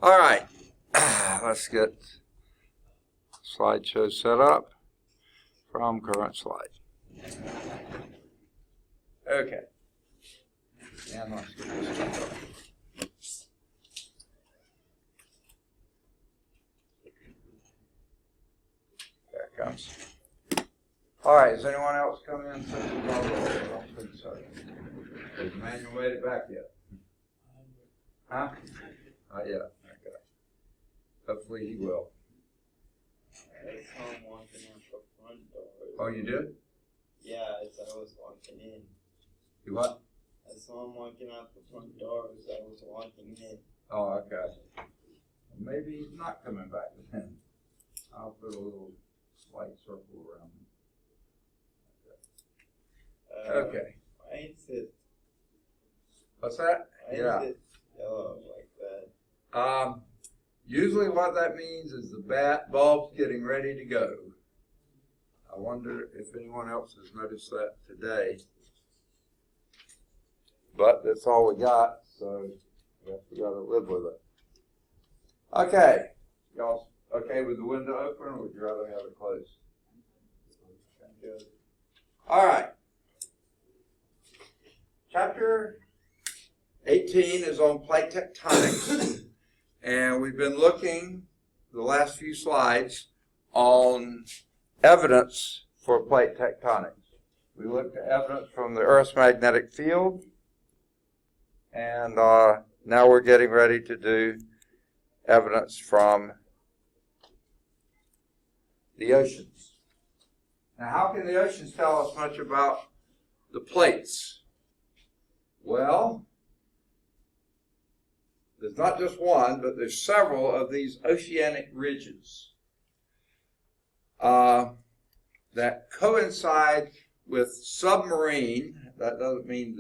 All right, let's get slideshow set up from current slide. Okay. And let's get this turned on. There it comes. All right, has anyone else come in since the call? I don't think so. Has Emmanuel made it back yet? Huh? Not yet. Okay. Hopefully he will. I saw him walking out the front door. Oh, you did? Yeah, as I was walking in. You what? I saw him walking out the front door as I was walking in. Oh, okay. Maybe he's not coming back then. I'll put a little white circle around him. Okay. Why is it? What's that? Why Yeah. is it yellow like that? Usually what that means is the bulb's getting ready to go. I wonder if anyone else has noticed that today. But that's all we got, so we got to live with it. Okay. Y'all okay with the window open, or would you rather have it closed? Good. All right. Chapter 18 is on plate tectonics. And we've been looking the last few slides on evidence for plate tectonics. We looked at evidence from the Earth's magnetic field, and now we're getting ready to do evidence from the oceans. Now, how can the oceans tell us much about the plates? Well, there's not just one, but there's several of these oceanic ridges that coincide with submarine. That doesn't mean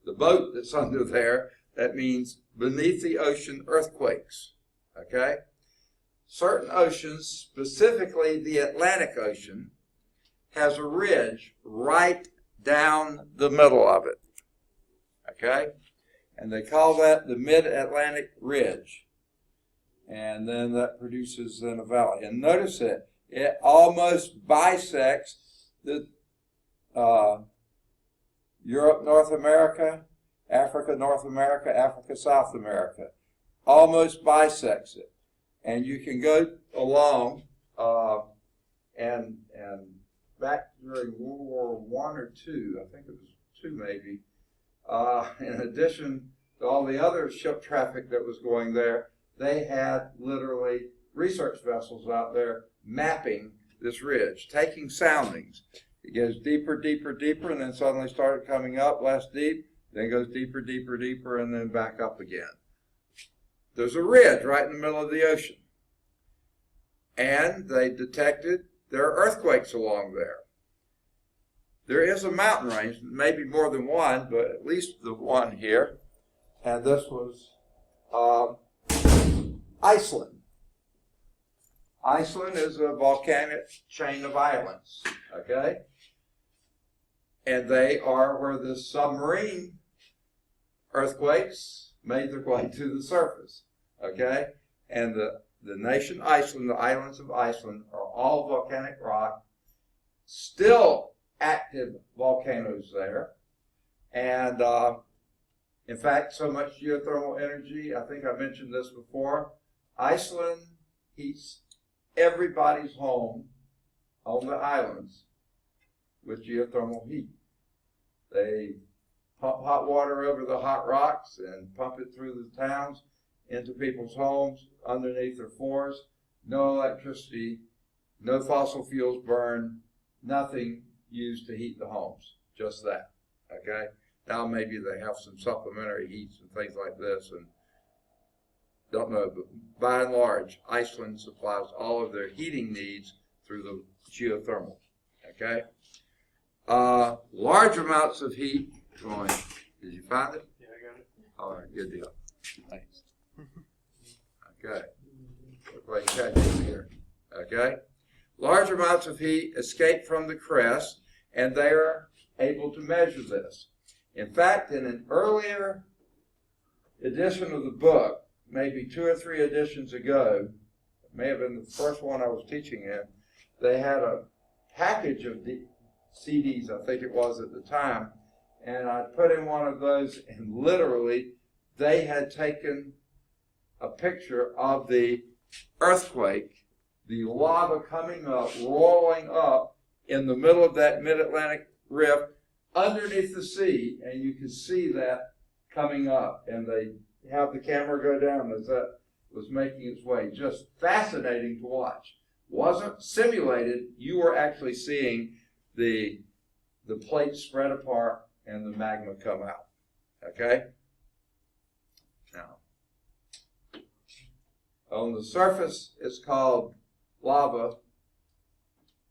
the boat that's under there. That means beneath the ocean earthquakes. Okay? Certain oceans, specifically the Atlantic Ocean, has a ridge right down the middle of it. Okay? And they call that the Mid-Atlantic Ridge. And then that produces then a valley. And notice it almost bisects the Europe, North America, Africa, North America, Africa, South America. Almost bisects it. And you can go along and back during World War I or II, I think it was II maybe, in addition to all the other ship traffic that was going there, they had literally research vessels out there mapping this ridge, taking soundings. It goes deeper, deeper, deeper, and then suddenly started coming up less deep, then goes deeper, deeper, deeper, and then back up again. There's a ridge right in the middle of the ocean. And they detected there are earthquakes along there. There is a mountain range, maybe more than one, but at least the one here. And this was Iceland. Iceland is a volcanic chain of islands, okay? And they are where the submarine earthquakes made their way to the surface, okay? And the nation Iceland, the islands of Iceland, are all volcanic rock, still active volcanoes there. And in fact, so much geothermal energy, I think I mentioned this before, Iceland heats everybody's home on the islands with geothermal heat. They pump hot water over the hot rocks and pump it through the towns into people's homes, underneath their floors. No electricity, no fossil fuels burned, nothing used to heat the homes, just that, okay? Now maybe they have some supplementary heats and things like this, and don't know, but by and large, Iceland supplies all of their heating needs through the geothermal, okay? Large amounts of heat going. Did you find it? Yeah, I got it. All right, good deal. Thanks. Okay. Look like you got it here. Okay? Large amounts of heat escape from the crest, and they are able to measure this. In fact, in an earlier edition of the book, maybe 2 or 3 editions ago, it may have been the first one I was teaching in, they had a package of CDs, I think it was at the time, and I put in one of those, and literally they had taken a picture of the earthquake, the lava coming up, rolling up in the middle of that mid-Atlantic rift underneath the sea, and you can see that coming up, and they have the camera go down as that was making its way. Just fascinating to watch. Wasn't simulated. You were actually seeing the plates spread apart and the magma come out. Okay? Now, on the surface, it's called lava.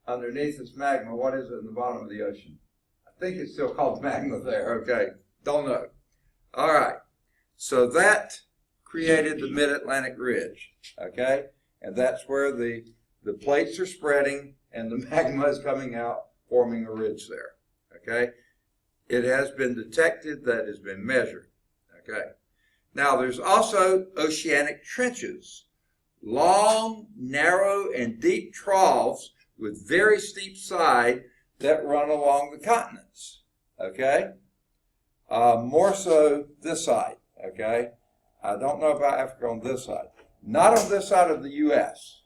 Underneath it's magma. What is it in the bottom of the ocean? I think it's still called magma there. Okay. Don't know. All right. So that created the mid-Atlantic ridge. Okay? And that's where the plates are spreading and the magma is coming out, forming a ridge there. Okay? It has been detected, that has been measured. Okay? Now, there's also oceanic trenches. Long, narrow, and deep troughs with very steep side that run along the continents. Okay? More so this side. Okay? I don't know about Africa on this side. Not on this side of the U.S.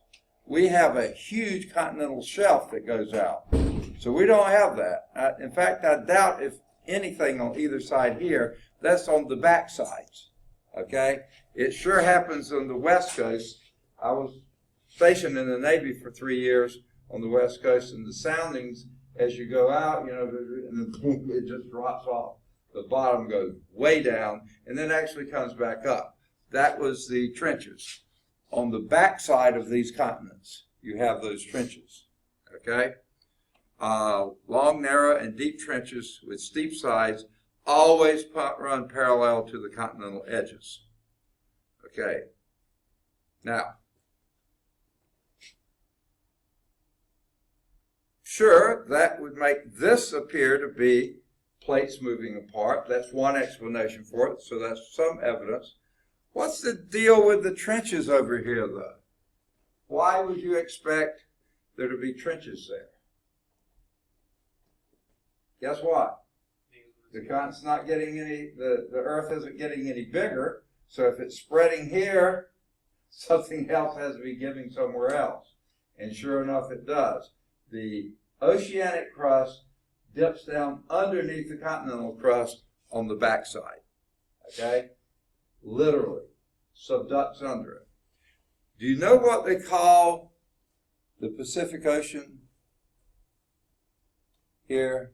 We have a huge continental shelf that goes out. So we don't have that. In fact, I doubt if anything on either side here, that's on the back sides. Okay? It sure happens on the West Coast. I was stationed in the Navy for 3 years on the West Coast, and the soundings, as you go out, you know, and then boom, it just drops off. The bottom goes way down, and then actually comes back up. That was the trenches. On the back side of these continents, you have those trenches. Okay? Long, narrow, and deep trenches with steep sides always run parallel to the continental edges. Okay. Now, sure, that would make this appear to be plates moving apart. That's one explanation for it, so that's some evidence. What's the deal with the trenches over here, though? Why would you expect there to be trenches there? Guess what? The continent's not getting any, the earth isn't getting any bigger, so if it's spreading here, something else has to be giving somewhere else. And sure enough, it does. The oceanic crust dips down underneath the continental crust on the backside. Okay? Literally. Subducts under it. Do you know what they call the Pacific Ocean here?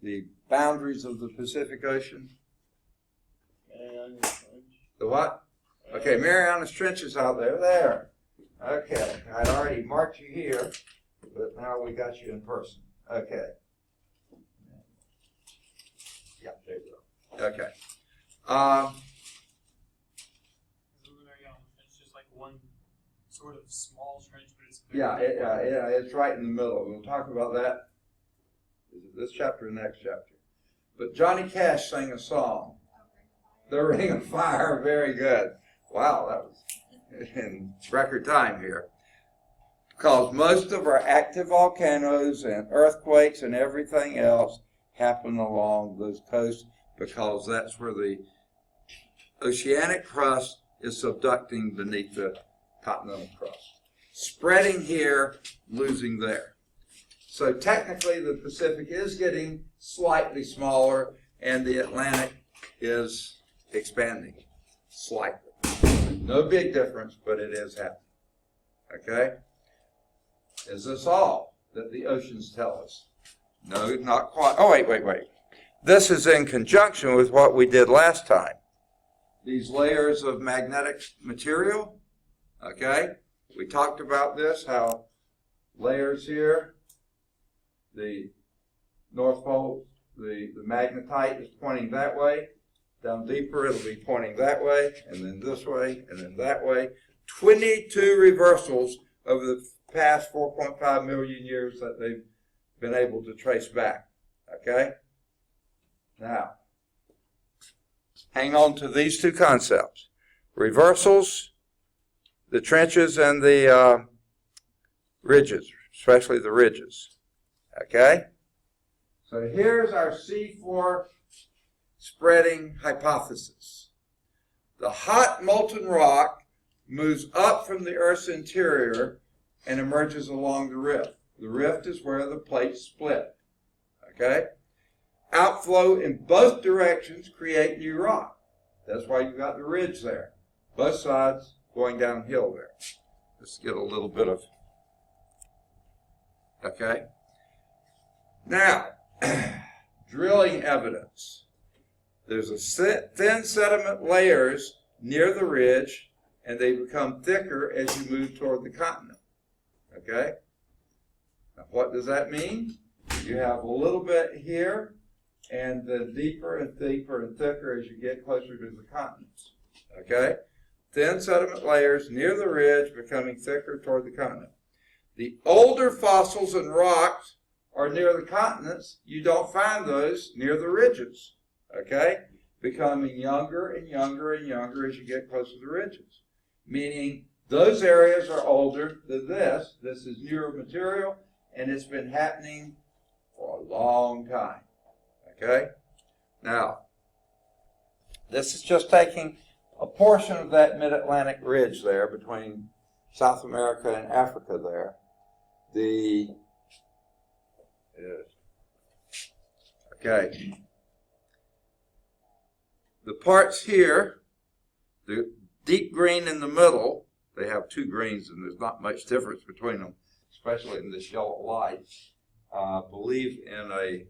The boundaries of the Pacific Ocean? The what? Okay, Marianas Trench is out there. There. Okay. I'd already marked you here, but now we got you in person. Okay. Yeah, there you go. Okay. It's just like one sort of small trench, but it's Yeah, it's right in the middle. We'll talk about that. Is it this chapter or next chapter? But Johnny Cash sang a song, The Ring of Fire. Very good. Wow, that was in record time here. Because most of our active volcanoes and earthquakes and everything else happen along those coasts because that's where the oceanic crust is subducting beneath the continental crust. Spreading here, losing there. So technically the Pacific is getting slightly smaller and the Atlantic is expanding slightly. No big difference, but it is happening. Okay? Is this all that the oceans tell us? No, not quite. Oh, wait. This is in conjunction with what we did last time. These layers of magnetic material, okay? We talked about this, how layers here, the North Pole, the magnetite is pointing that way. Down deeper, it'll be pointing that way, and then this way, and then that way. 22 reversals over the past 4.5 million years that they've been able to trace back. Okay? Now, hang on to these two concepts. reversals, the trenches, and the ridges, especially the ridges. Okay? So here's our seafloor spreading hypothesis. The hot molten rock moves up from the Earth's interior and emerges along the rift. The rift is where the plates split. Okay? Outflow in both directions create new rock. That's why you've got the ridge there. Both sides going downhill there. Let's get a little bit of... Okay? Now, drilling evidence. There's a thin sediment layers near the ridge, and they become thicker as you move toward the continent. Okay? Now, what does that mean? You have a little bit here, and then deeper and deeper and thicker as you get closer to the continents. Okay? Thin sediment layers near the ridge becoming thicker toward the continent. The older fossils and rocks are near the continents. You don't find those near the ridges. Okay? Becoming younger and younger and younger as you get closer to the ridges. Meaning those areas are older than this. This is newer material, and it's been happening for a long time. Okay? Now, this is just taking a portion of that mid-Atlantic ridge there between South America and Africa there. The parts here, the deep green in the middle, they have two greens and there's not much difference between them, especially in this yellow light. Believe in a...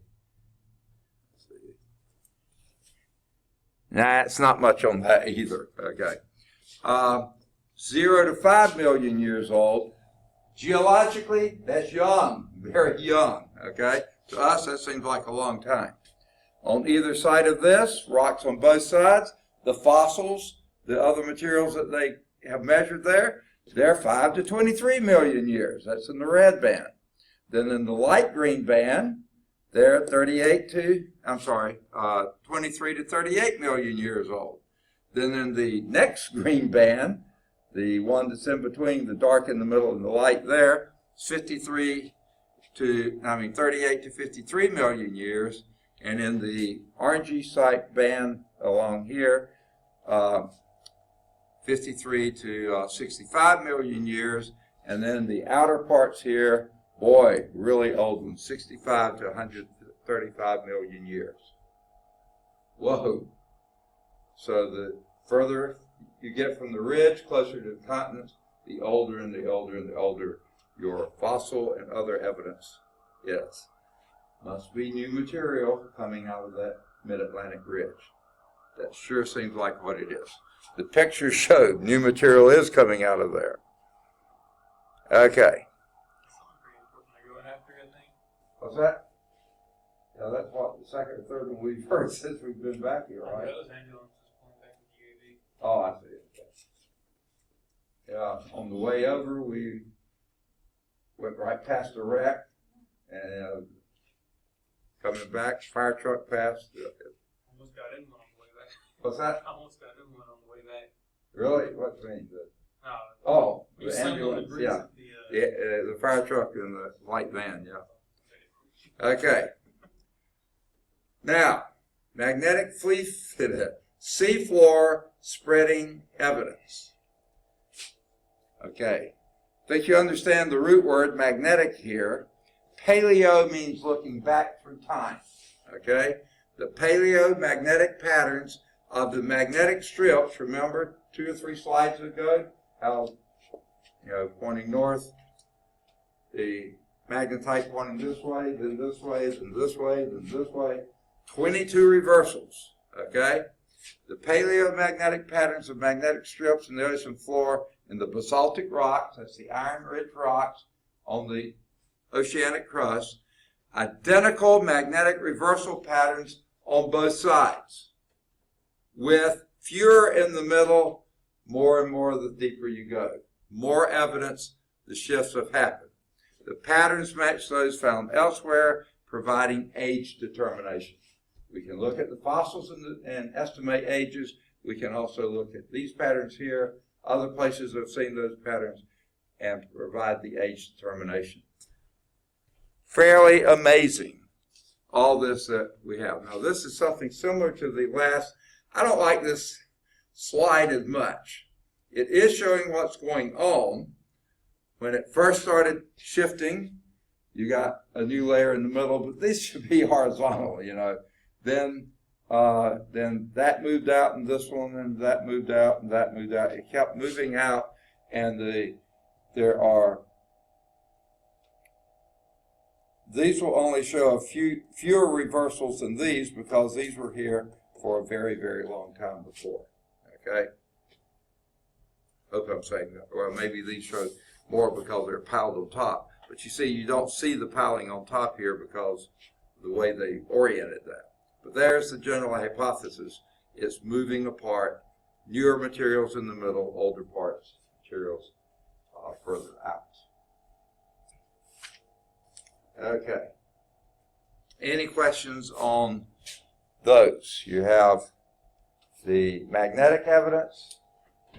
Nah, it's not much on that either. Okay. 0 to 5 million years old. Geologically, that's young, very young. Okay. To us, that seems like a long time. On either side of this, rocks on both sides, the fossils, the other materials that they have measured there, they're 5 to 23 million years. That's in the red band. Then in the light green band, they're 23 to 38 million years old. Then in the next green band, the one that's in between the dark in the middle and the light there, 38 to 53 million years. And in the orangey side band along here, 53 to 65 million years. And then the outer parts here, boy, really old ones, 65 to 135 million years. Whoa. So the further you get from the ridge, closer to the continents, the older and the older and the older your fossil and other evidence is. Must be new material coming out of that mid-Atlantic ridge. That sure seems like what it is. The picture showed new material is coming out of there. Okay. What's that? Yeah, that's what the second or third one we've heard since we've been back here, right? Oh, I see. Yeah, on the way over, we went right past the wreck, and coming back, fire truck passed. Almost got in one on the way back. What's that? Almost got in one on the way back. Really? What do you mean? No. Oh, We the slammed on ambulance, bridge, yeah. The fire truck and the light van, yeah. Okay. Now, magnetic seafloor spreading evidence. Okay. Think you understand the root word magnetic here. Paleo means looking back through time. Okay? The paleomagnetic patterns of the magnetic strips, remember 2 or 3 slides ago, how, pointing north, the magnetite pointing this way, then this way, then this way, then this way. 22 reversals. Okay? The paleomagnetic patterns of magnetic strips in the ocean floor and the basaltic rocks, that's the iron-rich rocks on the oceanic crust, identical magnetic reversal patterns on both sides, with fewer in the middle, more and more the deeper you go. More evidence the shifts have happened. The patterns match those found elsewhere, providing age determination. We can look at the fossils and estimate ages. we can also look at these patterns here, other places that have seen those patterns, and provide the age determination. Fairly amazing, all this that we have. Now, this is something similar to the last. I don't like this slide as much. It is showing what's going on. When it first started shifting, you got a new layer in the middle, but these should be horizontal, you know. Then that moved out, and this one, and that moved out, and that moved out. It kept moving out, and these will only show fewer reversals than these, because these were here for a very, very long time before. Okay? Hope I'm saying that. Well, maybe these show more because they're piled on top. But you see, you don't see the piling on top here because of the way they oriented that. But there's the general hypothesis. It's moving apart, newer materials in the middle, older materials further out. Okay. Any questions on those? You have the magnetic evidence,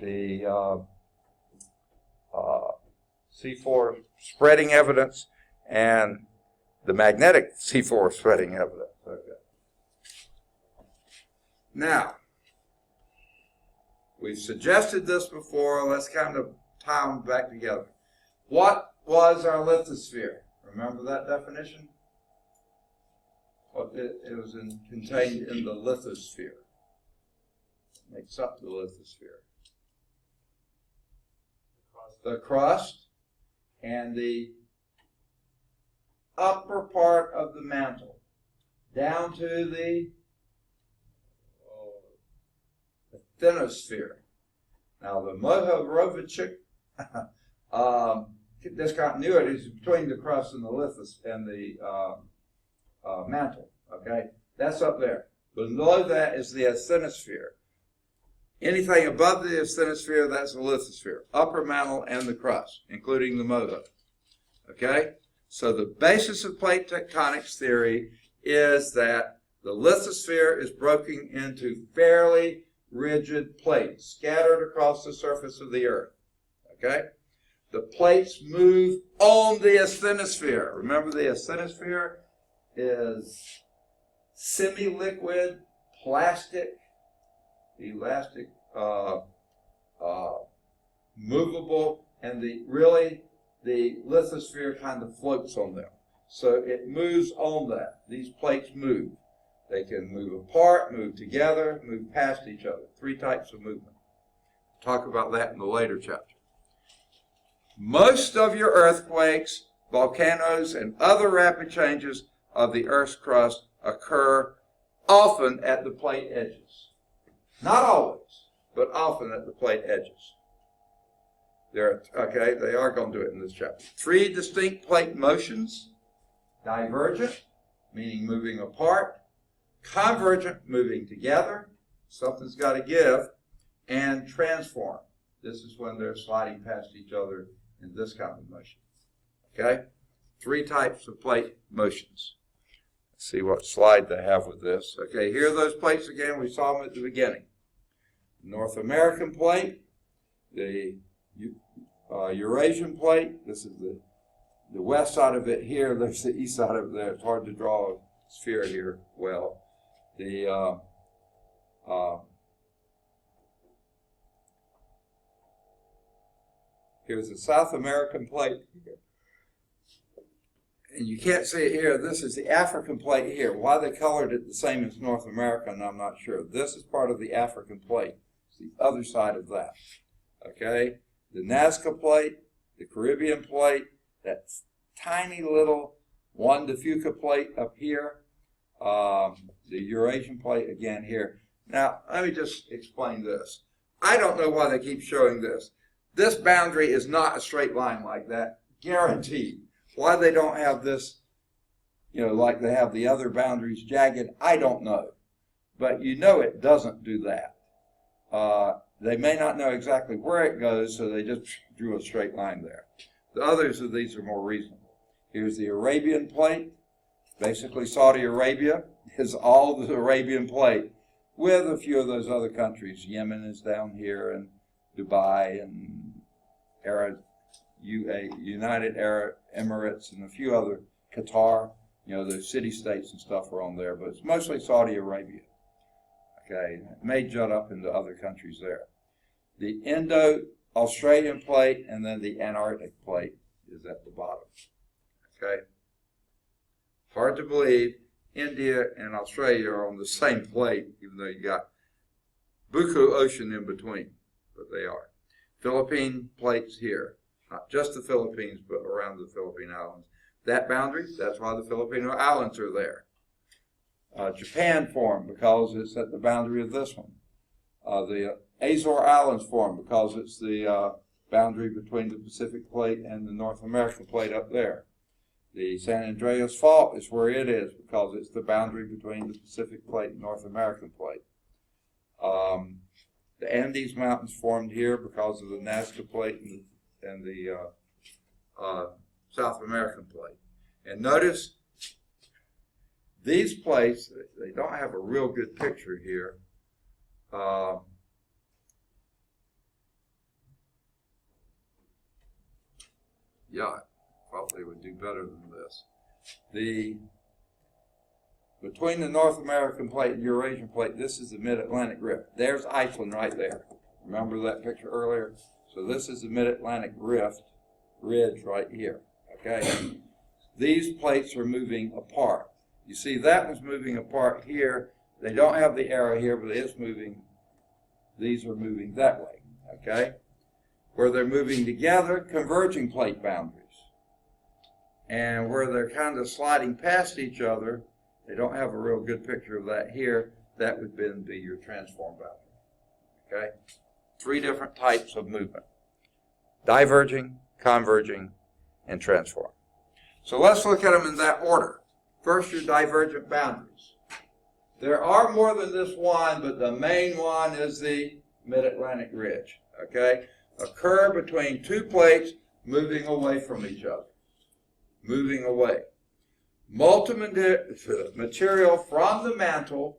the C4 spreading evidence, and the magnetic C4 spreading evidence. Okay. Now, we've suggested this before. Let's kind of tie them back together. What was our lithosphere? Remember that definition? It was contained in the lithosphere. It makes up the lithosphere. The crust and the upper part of the mantle down to the asthenosphere. Now the Mohorovicic discontinuity is between the crust and the lithosphere and the mantle. Okay, that's up there. Below that is the asthenosphere. Anything above the asthenosphere, that's the lithosphere. Upper mantle and the crust, including the moho. Okay, so the basis of plate tectonics theory is that the lithosphere is broken into fairly rigid plates scattered across the surface of the earth. Okay, the plates move on the asthenosphere. Remember, the asthenosphere is semi-liquid, plastic, elastic, movable, and the lithosphere kind of floats on them. So it moves on that. These plates move. They can move apart, move together, move past each other. 3 types of movement. We'll talk about that in the later chapter. Most of your earthquakes, volcanoes, and other rapid changes of the Earth's crust occur often at the plate edges. Not always, but often at the plate edges. They are going to do it in this chapter. 3 distinct plate motions: divergent, meaning moving apart; convergent, moving together, something's got to give; and transform. This is when they're sliding past each other in this kind of motion. Okay? 3 types of plate motions. Let's see what slide they have with this. Okay, here are those plates again. We saw them at the beginning. North American plate, the Eurasian plate. This is the west side of it here. There's the east side of it there. It's hard to draw a sphere here well. Here's the South American plate. And you can't see it here. This is the African plate here. Why they colored it the same as North American, I'm not sure. This is part of the African plate. It's the other side of that. Okay? The Nazca plate, the Caribbean plate, that tiny little Juan de Fuca plate up here, the Eurasian plate again here. Now, let me just explain this. I don't know why they keep showing this. This boundary is not a straight line like that, guaranteed. Why they don't have this, like they have the other boundaries jagged, I don't know. But you know it doesn't do that. They may not know exactly where it goes, so they just drew a straight line there. The others of these are more reasonable. Here's the Arabian plate. Basically, Saudi Arabia is all the Arabian plate. with a few of those other countries. Yemen is down here, and Dubai, and United Arab Emirates, and a few other, Qatar. You know, the city-states and stuff are on there, but it's mostly Saudi Arabia. Okay, it may jut up into other countries there. The Indo-Australian plate and then the Antarctic plate is at the bottom. Okay, hard to believe India and Australia are on the same plate, even though you got Buku Ocean in between, but they are. Philippine plates here, not just the Philippines, but around the Philippine Islands. That boundary, that's why the Filipino Islands are there. Japan formed because it's at the boundary of this one. The Azore Islands formed because it's the boundary between the Pacific Plate and the North American Plate up there. The San Andreas Fault is where it is because it's the boundary between the Pacific Plate and North American Plate. The Andes Mountains formed here because of the Nazca Plate and the South American Plate. And notice these plates, they don't have a real good picture here. Yeah, probably would do better than this. Between the North American Plate and Eurasian Plate, this is the Mid-Atlantic Rift. There's Iceland right there. Remember that picture earlier? So this is the Mid-Atlantic Rift ridge right here. Okay? These plates are moving apart. You see that one's moving apart here. They don't have the arrow here, but it is moving. These are moving that way. Okay? Where they're moving together, converging plate boundaries. And where they're kind of sliding past each other, they don't have a real good picture of that here. That would then be your transform boundary. Okay? 3 different types of movement. Diverging, converging, and transform. So let's look at them in that order. First, your divergent boundaries. There are more than this one, but the main one is the Mid-Atlantic Ridge. Okay? Occur between 2 plates moving away from each other. Moving away. Molten material from the mantle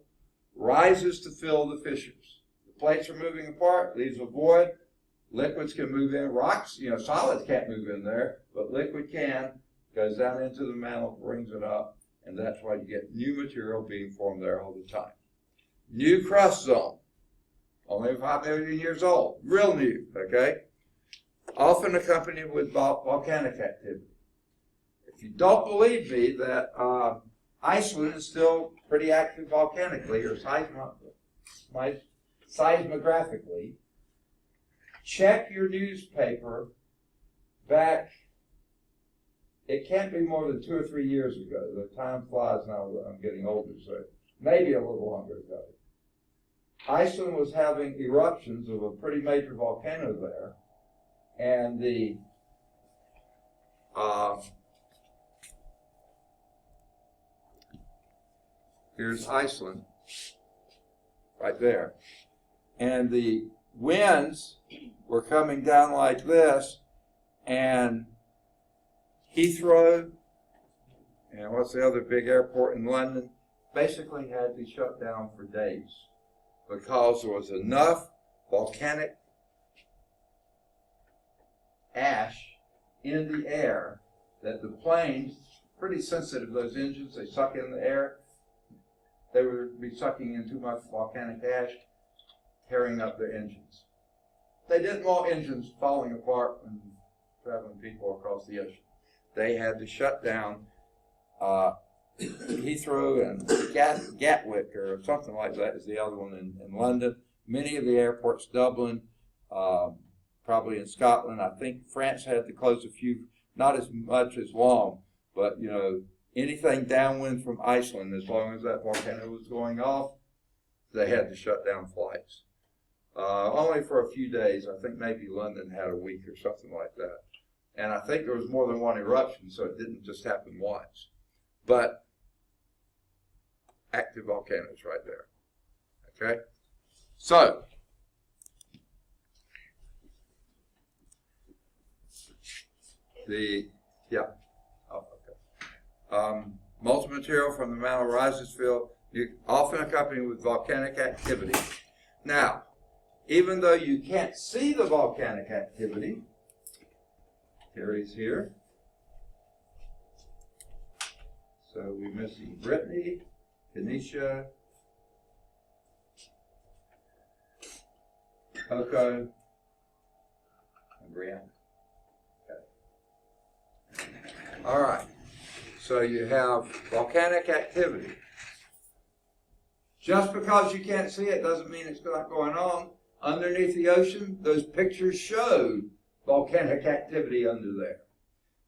rises to fill the fissures. The plates are moving apart, leaves a void. Liquids can move in. Rocks, solids can't move in there, but liquid can. Goes down into the mantle, brings it up, and that's why you get new material being formed there all the time. New crust zone. Only 5 million years old. Real new, okay? Often accompanied with volcanic activity. If you don't believe me that Iceland is still pretty active volcanically or seismographically, check your newspaper back. It can't be more than 2 or 3 years ago. The time flies now that I'm getting older, so maybe a little longer ago. Iceland was having eruptions of a pretty major volcano there, and here's Iceland, right there. And the winds were coming down like this, and Heathrow, and what's the other big airport in London, basically had to shut down for days because there was enough volcanic ash in the air that the planes, pretty sensitive, those engines, they suck in the air. They would be sucking in too much volcanic ash, tearing up their engines. They didn't want engines falling apart and traveling people across the ocean. They had to shut down Heathrow and Gatwick or something like that is the other one in London. Many of the airports, Dublin, probably in Scotland. I think France had to close a few, not as much as long, but anything downwind from Iceland, as long as that volcano was going off, they had to shut down flights. Only for a few days. I think maybe London had a week or something like that. And I think there was more than one eruption, so it didn't just happen once. But active volcanoes right there. Okay? So, molten material from the mantle rises fill often accompanied with volcanic activity. Now, even though you can't see the volcanic activity, Terry's here. So we're missing Brittany, Kenesha, Coco, and Brianna. Okay. All right. So you have volcanic activity. Just because you can't see it doesn't mean it's not going on. Underneath the ocean, those pictures show volcanic activity under there.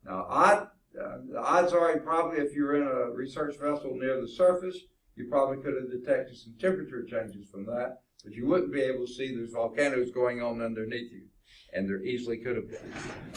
Now, the odds are probably if you're in a research vessel near the surface, you probably could have detected some temperature changes from that, but you wouldn't be able to see there's volcanoes going on underneath you, and there easily could have been.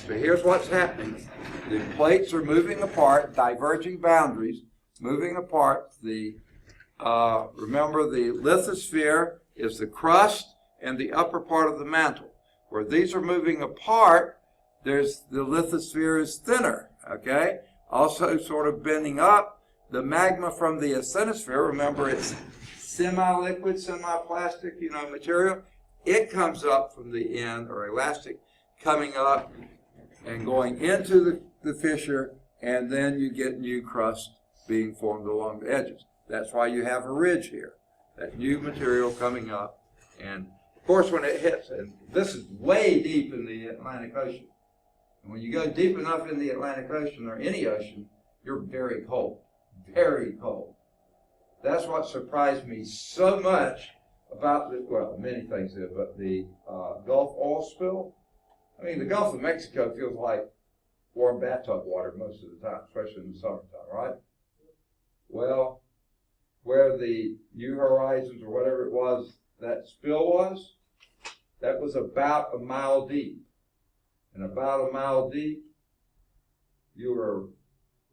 So here's what's happening. The plates are moving apart, diverging boundaries, moving apart. Remember, the lithosphere is the crust and the upper part of the mantle. Where these are moving apart, the lithosphere is thinner, okay? Also sort of bending up. The magma from the asthenosphere, remember it's semi-liquid, semi-plastic, material. It comes up from the end, or elastic, coming up and going into the fissure, and then you get new crust being formed along the edges. That's why you have a ridge here, that new material coming up. And of course, when it hits, and this is way deep in the Atlantic Ocean. And when you go deep enough in the Atlantic Ocean or any ocean, you're very cold, very cold. That's what surprised me so much about many things did, but the Gulf oil spill. I mean, the Gulf of Mexico feels like warm bathtub water most of the time, especially in the summertime, right? Well, where the New Horizons or whatever it was, that spill was, that was about a mile deep. And about a mile deep, you were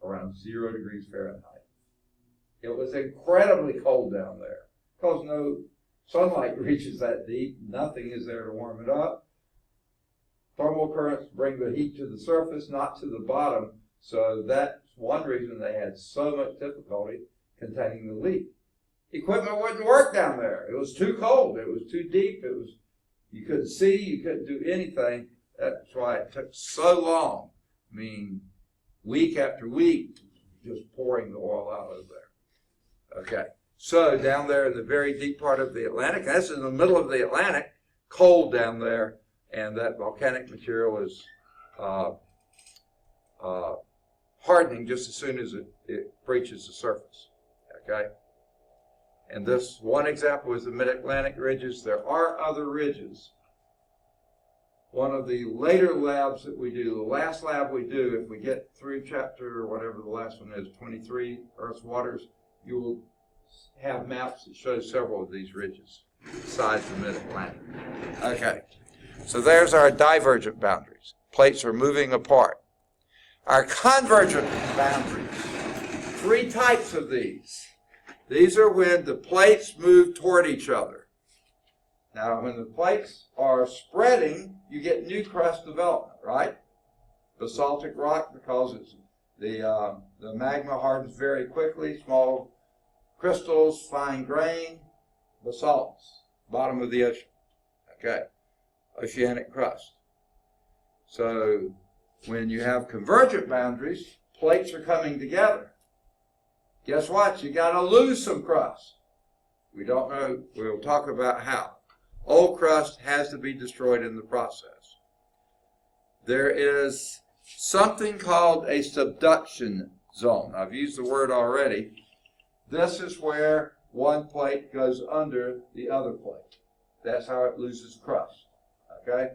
around 0 degrees Fahrenheit. It was incredibly cold down there because no sunlight reaches that deep. Nothing is there to warm it up. Thermal currents bring the heat to the surface, not to the bottom. So that's one reason they had so much difficulty containing the leak. Equipment wouldn't work down there. It was too cold. It was too deep. You couldn't see. You couldn't do anything. That's why it took so long. I mean, week after week, just pouring the oil out of there. Okay. So down there in the very deep part of the Atlantic, that's in the middle of the Atlantic, cold down there, and that volcanic material is hardening just as soon as it breaches the surface. Okay. And this one example is the Mid-Atlantic ridges. There are other ridges. One of the later labs that we do, the last lab we do, if we get through chapter, or whatever the last one is, 23, Earth's Waters, you will have maps that show several of these ridges besides the Mid-Atlantic. Okay, so there's our divergent boundaries. Plates are moving apart. Our convergent boundaries, 3 types of these. These are when the plates move toward each other. Now, when the plates are spreading, you get new crust development, right? Basaltic rock, because it's the magma hardens very quickly. Small crystals, fine grain, basalts, bottom of the ocean. Okay, oceanic crust. So when you have convergent boundaries, plates are coming together. Guess what? You got to lose some crust. We don't know. We'll talk about how. Old crust has to be destroyed in the process. There is something called a subduction zone. I've used the word already. This is where one plate goes under the other plate. That's how it loses crust. Okay?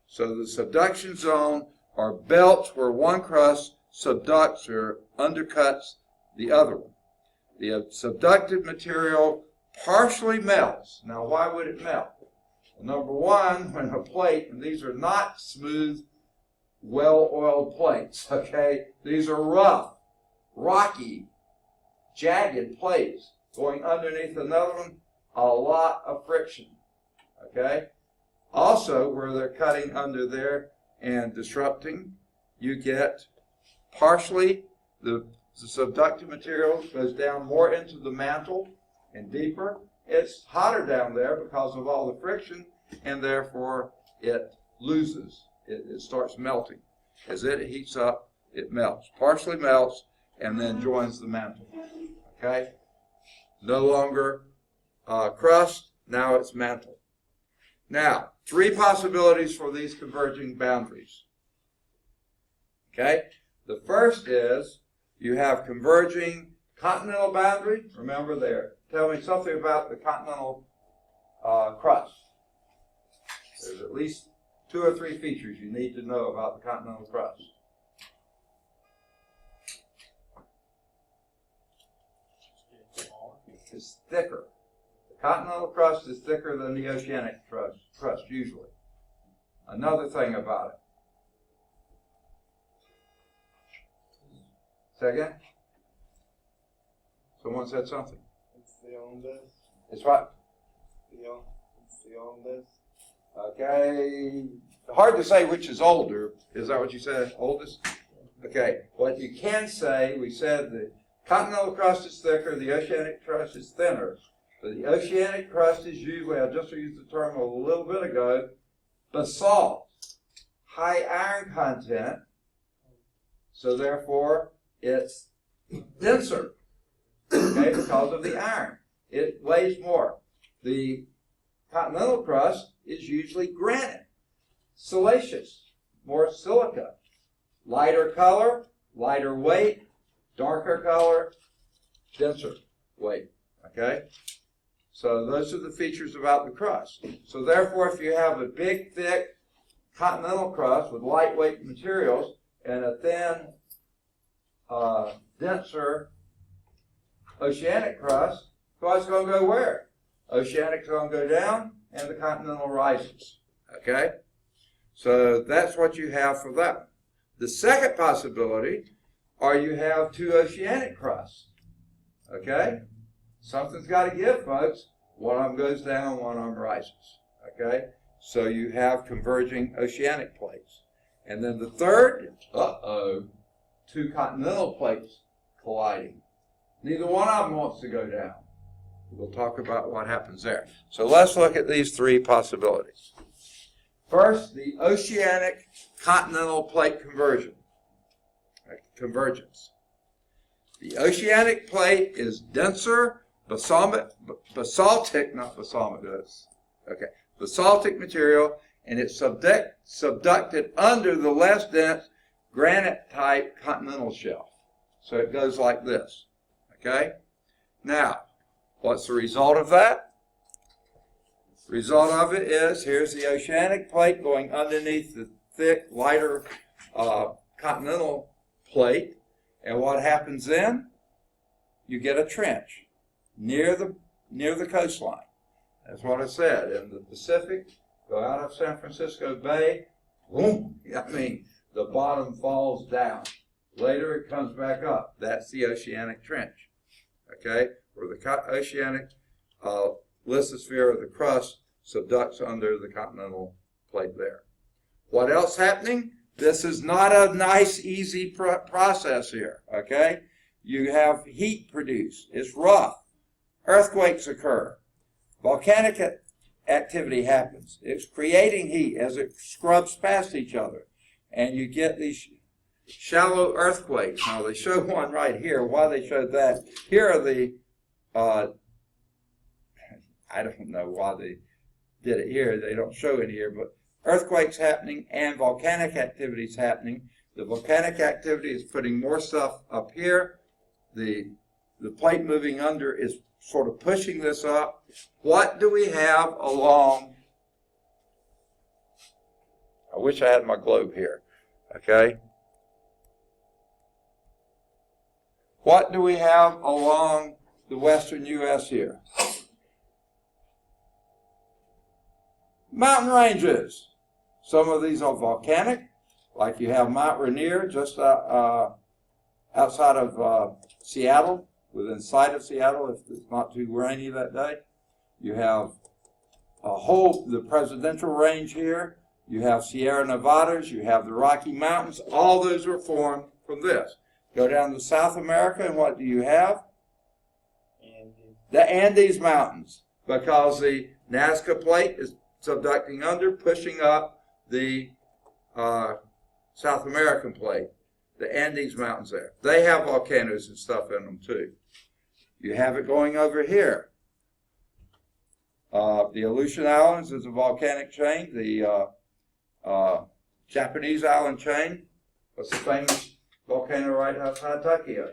So the subduction zone are belts where one crust subducts or undercuts the other one. The subducted material partially melts. Now, why would it melt? Well, number one, when a plate, and these are not smooth, well-oiled plates, okay? These are rough, rocky, jagged plates going underneath another one, a lot of friction, okay? Also, where they're cutting under there and disrupting, you get partially the subductive material goes down more into the mantle and deeper, it's hotter down there because of all the friction, and therefore it loses. It starts melting. As it heats up, it melts, partially melts, and then joins the mantle. Okay? No longer crust, now it's mantle. Now, 3 possibilities for these converging boundaries. Okay? The first is you have converging continental boundary. Remember there. Tell me something about the continental crust. There's at least 2 or 3 features you need to know about the continental crust. It's thicker. The continental crust is thicker than the oceanic crust usually. Another thing about it. Say again? Someone said something. It's the oldest. It's what? It's the oldest. Okay. Hard to say which is older. Is that what you said? Oldest? Okay. What you can say, we said the continental crust is thicker, the oceanic crust is thinner. But the oceanic crust is usually, I just used the term a little bit ago, basalt. High iron content. So therefore, it's denser. Okay, because of the iron. It weighs more. The continental crust is usually granite, siliceous, more silica, lighter color, lighter weight, darker color, denser weight. Okay? So those are the features about the crust. So therefore, if you have a big, thick continental crust with lightweight materials and a thin, denser oceanic crust, it's going to go where? Oceanic's going to go down, and the continental rises. Okay? So that's what you have for that. The second possibility are you have 2 oceanic crusts. Okay? Something's got to give, folks. One of them goes down, one of them rises. Okay? So you have converging oceanic plates. And then the third, 2 continental plates colliding. Neither one of them wants to go down. We'll talk about what happens there. So let's look at these 3 possibilities. First, the oceanic continental plate convergence. The oceanic plate is denser basaltic material, and it's subducted under the less dense granite-type continental shelf. So it goes like this. Okay? Now, what's the result of that? The result of it is, here's the oceanic plate going underneath the thick, lighter continental plate. And what happens then? You get a trench near the coastline. That's what I said. In the Pacific, go out of San Francisco Bay, boom, the bottom falls down. Later it comes back up. That's the oceanic trench. Okay? Where the oceanic lithosphere of the crust subducts under the continental plate there. What else happening? This is not a nice, easy process here. Okay? You have heat produced. It's rough. Earthquakes occur. Volcanic activity happens. It's creating heat as it scrubs past each other. And you get these shallow earthquakes. Now, they show one right here. Why they showed that? Here are the, I don't know why they did it here. They don't show it here, but earthquakes happening and volcanic activities happening. The volcanic activity is putting more stuff up here. The plate moving under is sort of pushing this up. What do we have along? I wish I had my globe here. Okay. What do we have along the western U.S. here? Mountain ranges. Some of these are volcanic, like you have Mount Rainier just outside of Seattle, within sight of Seattle if it's not too rainy that day. You have the Presidential Range here. You have Sierra Nevadas. You have the Rocky Mountains. All those were formed from this. Go down to South America, and what do you have? The Andes Mountains, because the Nazca Plate is subducting under, pushing up the South American Plate. The Andes Mountains there. They have volcanoes and stuff in them too. You have it going over here. The Aleutian Islands is a volcanic chain. The Japanese island chain was the famous volcano right outside Tokyo.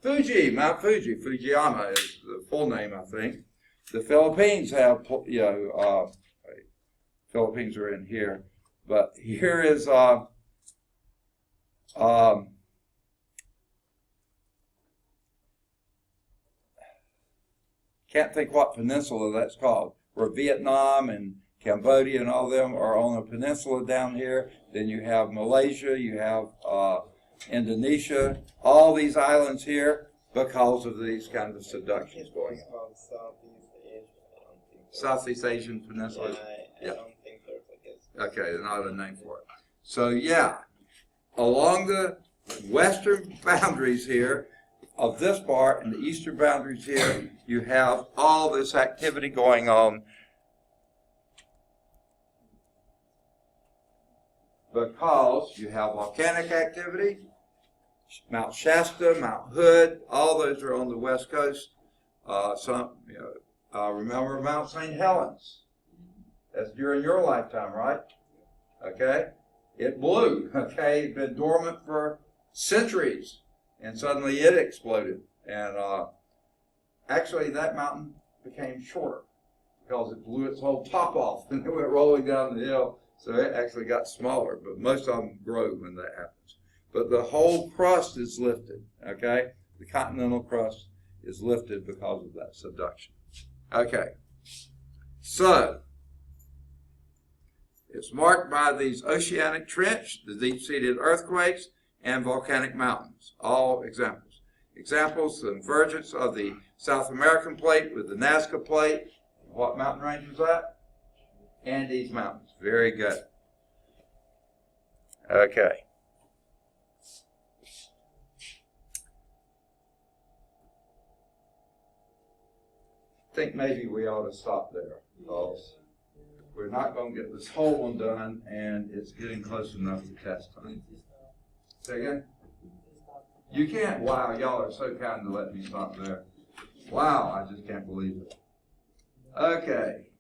Fuji, Mount Fuji, Fujiyama is the full name, I think. The Philippines have, Philippines are in here, but here is can't think what peninsula that's called, where Vietnam and Cambodia and all of them are on a peninsula down here. Then you have Malaysia, you have Indonesia, all these islands here because of these kind of subductions going It's on. called Southeast Asia. I don't think so. Southeast Asian Peninsula. I Yeah. don't think there's, I guess. Okay, there's not a name for it. So yeah, along the western boundaries here of this part and the eastern boundaries here, you have all this activity going on because you have volcanic activity. Mount Shasta, Mount Hood, all those are on the west coast. Remember Mount St. Helens. That's during your lifetime, right? Okay? It blew, okay? It's been dormant for centuries, and suddenly it exploded. And actually, that mountain became shorter because it blew its whole top off and it went rolling down the hill. So it actually got smaller, but most of them grow when that happens. But the whole crust is lifted, okay? The continental crust is lifted because of that subduction. Okay, so it's marked by these oceanic trench, the deep-seated earthquakes, and volcanic mountains, all examples. Examples, the convergence of the South American Plate with the Nazca Plate. What mountain range was that? Andes Mountains. Very good. Okay. I think maybe we ought to stop there because we're not going to get this whole one done, and it's getting close enough to test time. Say again? You can't? Wow, y'all are so kind to let me stop there. Wow, I just can't believe it. Okay.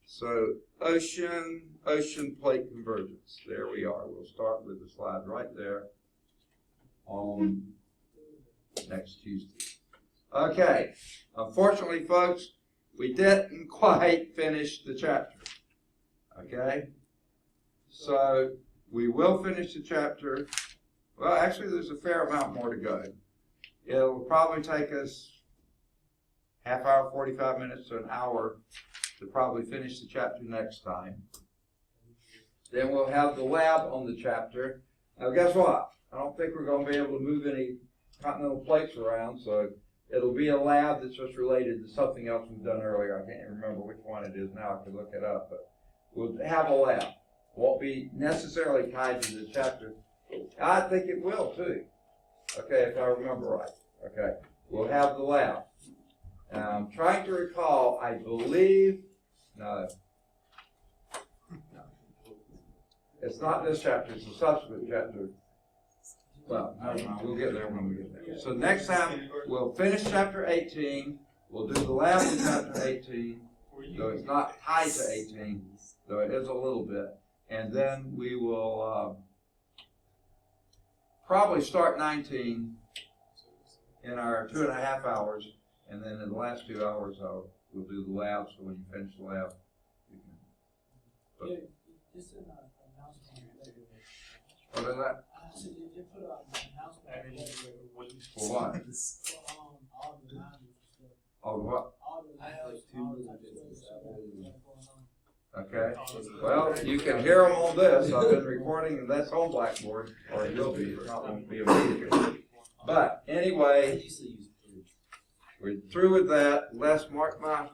So, ocean plate convergence. There we are. We'll start with the slide right there on next Tuesday. Okay. Unfortunately, folks, we didn't quite finish the chapter. Okay? So, we will finish the chapter. Well, actually, there's a fair amount more to go. It'll probably take us half hour, 45 minutes to an hour to probably finish the chapter next time. Then we'll have the lab on the chapter. Now, guess what? I don't think we're going to be able to move any continental plates around, so it'll be a lab that's just related to something else we've done earlier. I can't remember which one it is now. I could look it up, but we'll have a lab. Won't be necessarily tied to the chapter. I think it will, too. Okay, if I remember right. Okay, we'll have the lab. Now, I'm trying to recall, I believe, no. It's not this chapter, it's a subsequent chapter. Well, never mind, we'll get there when we get there. So next time, we'll finish chapter 18, we'll do the lab in chapter 18, though it's not tied to 18, though it is a little bit. And then we will probably start 19 in our 2.5 hours, and then in the last 2 hours, we'll do the lab, so when you finish the lab, you can. Just an announcement. What is that? So you put out an announcement. For what? All the lines. Oh, what? All the lines. All the types of stuff going on. Okay. Well, you can hear them on this. I've been recording, and that's on Blackboard, or it will be. It's not going to be immediately. But anyway, we're through with that. Let's mark my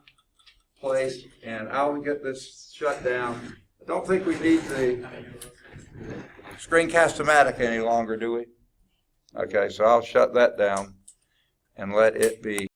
place, and I will get this shut down. I don't think we need the Screencast-O-Matic any longer, do we? Okay, so I'll shut that down. and let it be